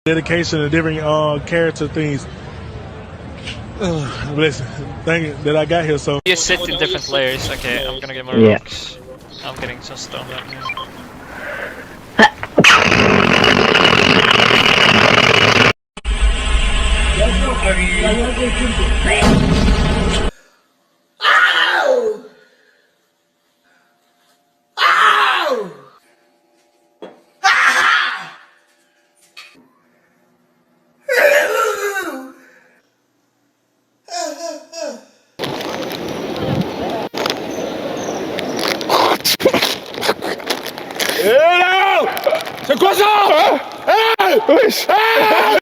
dedication and different character things. Listen, thank you that I got here. So You sit in different layers. Okay, I'm gonna get more Yeah. rocks. I'm getting some stone down here. C'est quoi ça? Hein?